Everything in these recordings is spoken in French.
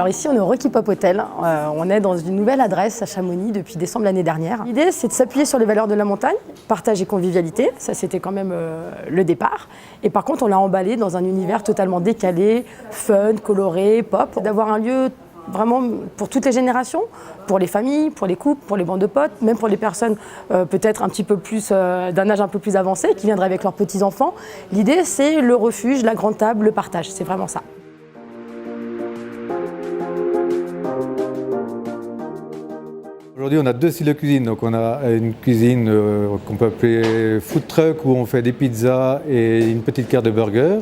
Alors ici, on est au Rocky Pop Hotel. On est dans une nouvelle adresse à Chamonix depuis décembre l'année dernière. L'idée, c'est de s'appuyer sur les valeurs de la montagne, partage et convivialité. Ça, c'était quand même le départ. Et par contre, on l'a emballé dans un univers totalement décalé, fun, coloré, pop. D'avoir un lieu vraiment pour toutes les générations, pour les familles, pour les couples, pour les bandes de potes, même pour les personnes peut-être un petit peu plus d'un âge un peu plus avancé qui viendraient avec leurs petits-enfants. L'idée, c'est le refuge, la grande table, le partage. C'est vraiment ça. Aujourd'hui, on a deux styles de cuisine. Donc, on a une cuisine qu'on peut appeler food truck où on fait des pizzas et une petite carte de burger.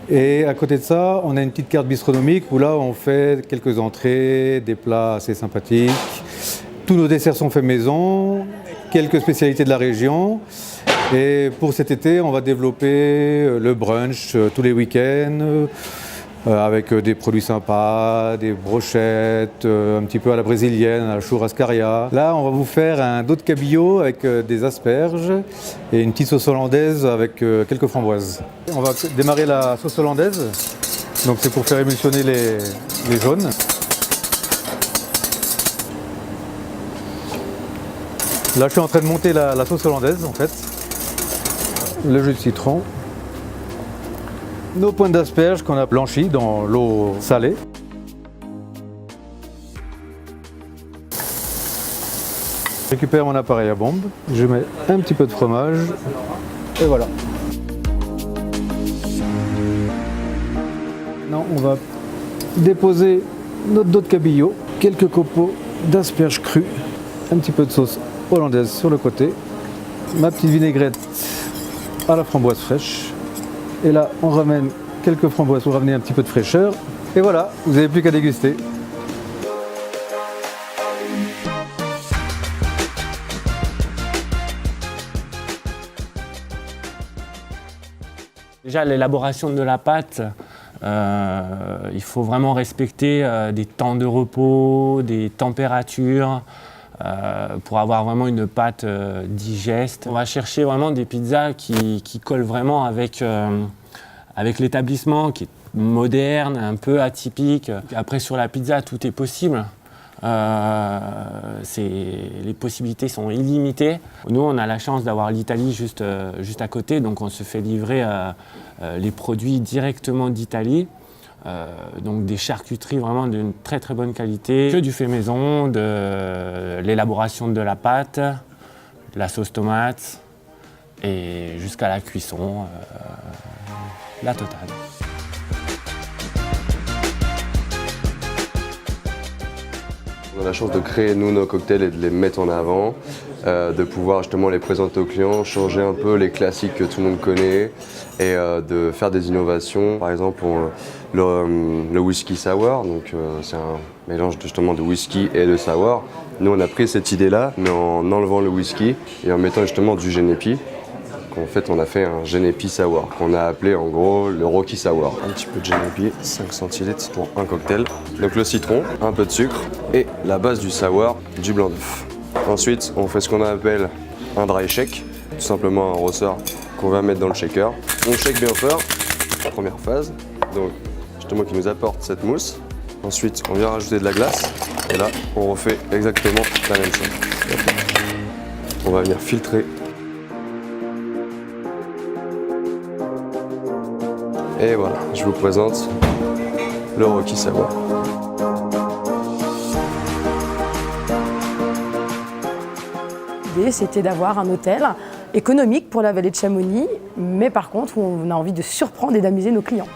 Et à côté de ça, on a une petite carte bistronomique où là, on fait quelques entrées, des plats assez sympathiques. Tous nos desserts sont faits maison, quelques spécialités de la région. Et pour cet été, on va développer le brunch tous les week-ends avec des produits sympas, des brochettes, un petit peu à la brésilienne, à la churrascaria. Là, on va vous faire un dos de cabillaud avec des asperges et une petite sauce hollandaise avec quelques framboises. On va démarrer la sauce hollandaise. Donc c'est pour faire émulsionner les jaunes. Là, je suis en train de monter la sauce hollandaise en fait. Le jus de citron. Nos pointes d'asperges qu'on a blanchies dans l'eau salée. Je récupère mon appareil à bombe, je mets un petit peu de fromage et voilà. Maintenant, on va déposer notre dos de cabillaud, quelques copeaux d'asperges crues, un petit peu de sauce hollandaise sur le côté, ma petite vinaigrette à la framboise fraîche. Et là, on ramène quelques framboises pour ramener un petit peu de fraîcheur. Et voilà, vous n'avez plus qu'à déguster. Déjà, l'élaboration de la pâte, il faut vraiment respecter des temps de repos, des températures, pour avoir vraiment une pâte digeste. On va chercher vraiment des pizzas qui collent vraiment avec l'établissement, qui est moderne, un peu atypique. Après, sur la pizza, tout est possible. Les possibilités sont illimitées. Nous, on a la chance d'avoir l'Italie juste à côté, donc on se fait livrer les produits directement d'Italie. Donc des charcuteries vraiment d'une très très bonne qualité, que du fait maison, de l'élaboration de la pâte, de la sauce tomate et jusqu'à la cuisson, la totale. On a la chance de créer nous nos cocktails et de les mettre en avant, de pouvoir justement les présenter aux clients, changer un peu les classiques que tout le monde connaît et de faire des innovations. Par exemple, le whisky sour, donc c'est un mélange justement de whisky et de sour. Nous on a pris cette idée-là, mais en enlevant le whisky et en mettant justement du génépi. En fait, on a fait un génépi sour qu'on a appelé en gros le Rocky Sour. Un petit peu de génépi, 5 centilitres pour un cocktail. Donc le citron, un peu de sucre et la base du sour, du blanc d'œuf. Ensuite, on fait ce qu'on appelle un dry shake, tout simplement un ressort qu'on va mettre dans le shaker. On shake bien fort, première phase, donc justement qui nous apporte cette mousse. Ensuite, on vient rajouter de la glace et là, on refait exactement la même chose. On va venir filtrer. Et voilà, je vous présente le Rocky Sour. L'idée, c'était d'avoir un hôtel économique pour la vallée de Chamonix, mais par contre, où on a envie de surprendre et d'amuser nos clients.